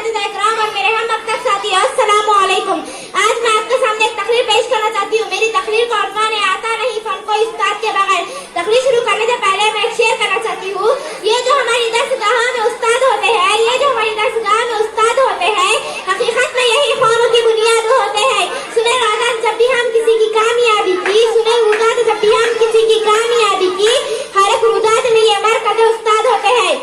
اساتذہ اکرام اور میرے ہم اب تک ساتھی، السلام علیکم۔ آج میں آپ کے سامنے ایک تقریر پیش کرنا چاہتی ہوں۔ میری تقریر کا عنوان ہے آتا نہیں فن کوئی استاد کے بغیر۔ تقریر شروع کرنے سے پہلے میں ایک شعر کرنا چاہتی ہوں۔ یہ جو ہماری درسگاہ میں استاد ہوتے ہیں، یہ جو ہماری درسگاہ میں استاد ہوتے ہیں، حقیقت میں یہی خوابوں کی بنیاد ہوتے ہیں۔ سنے راجان جب بھی ہم کسی کی کامیابی کی، سنے رودات جب بھی ہم کسی کی کامیابی کی، ہر ایک رودات میں یہ مرکز استاد ہوتے ہیں۔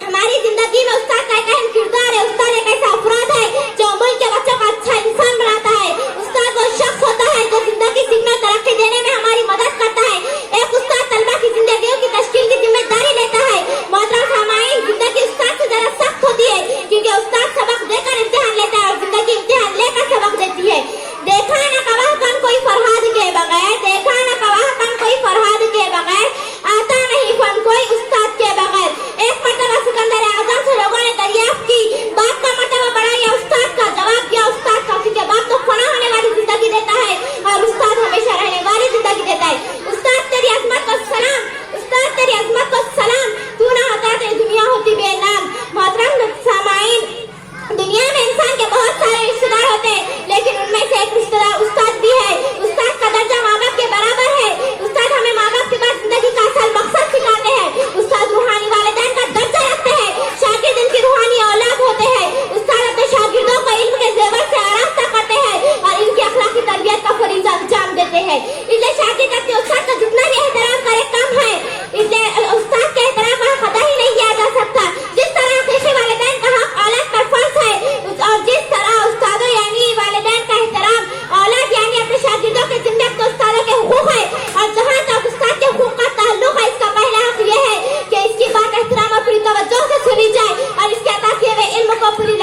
ہماری زندگی میں استاد کا ایک اہم کردار ہے۔ استاد ایک ایسا افراد ہے جو ملک کے بچوں کو اچھا انسان بناتا ہے۔ استاد وہ شخص ہوتا ہے جو زندگی سیکھنے اور ترقی دینے میں ہماری مدد کرتا ہے۔ ایک استاد طلبہ کی زندگیوں کی تشکیل کی ذمہ داری لیتا ہے۔ محترم سامعین، زندگی استاد سے ذرا سخت ہوتی ہے کیونکہ استاد سبق دے کر امتحان لیتا ہے اور زندگی امتحان لے کر سبق دیتی ہے۔ دیکھا نہ گواہ کن کوئی فرہاد کے بغیر، دیکھا نہ گواہ کن کوئی فرہاد کے بغیر، آتا نہیں فن کوئی استاد کے بغیر۔ ایک مرتبہ سکندر اعظم سے لوگوں نے دریافت کی، باپ کا مرتبہ بڑا یا استاد کا؟ جواب دیا استاد کا، کیونکہ باپ تو فنا ہونے والی زندگی دیتا ہے اور استاد ہمیشہ رہنے والی زندگی دیتا ہے۔ استاد تیری عظمت کو سلام، استاد تیری عظمت کو سلام، تو نہ ہوتا تو دنیا ہوتی بے نام۔ محترم سامعین، دنیا میں انسان کے بہت سارے رشتے دار ہوتے ہیں، لیکن ان میں سے ایک رشتے دار استاد بھی ہے۔ استاد کا درجہ ماں باپ کے برابر ہے۔ استاد ہمیں ماں باپ کے بعد زندگی کا اصل مقصد سکھاتے ہیں۔ استاد روحانی والدین کا درجہ رکھتے ہیں۔ شاگرد ان کی روحانی اولاد ہوتے ہیں۔ استاد اپنے شاگردوں کو علم کے زیور سے آراستہ کرتے ہیں اور ان کی اخلاقی تربیت کا فریضہ انجام دیتے ہیں۔ اس لیے شاگرد اپنے استاد کا جتنا بھی احترام کرے کم ہے۔ اس لیے استاد کے احترام کا حق ادا ہی نہیں کیا جا سکتا۔ جس طرح حقیقی والدین کا حق اولاد پر فرض ہے، اور جس طرح استادوں یعنی والدین کا احترام اولاد یعنی اپنے شاگردوں کے ذمہ اپنے استادوں کے حقوق ہے۔ اور جہاں تک استاد کے حقوق کا تعلق ہے، اس کا پہلا حق یہ ہے کہ اس کی بات احترام اور پوری توجہ سے سنی جائے اور اس کے عطا کیے ہوئے علم کو پوری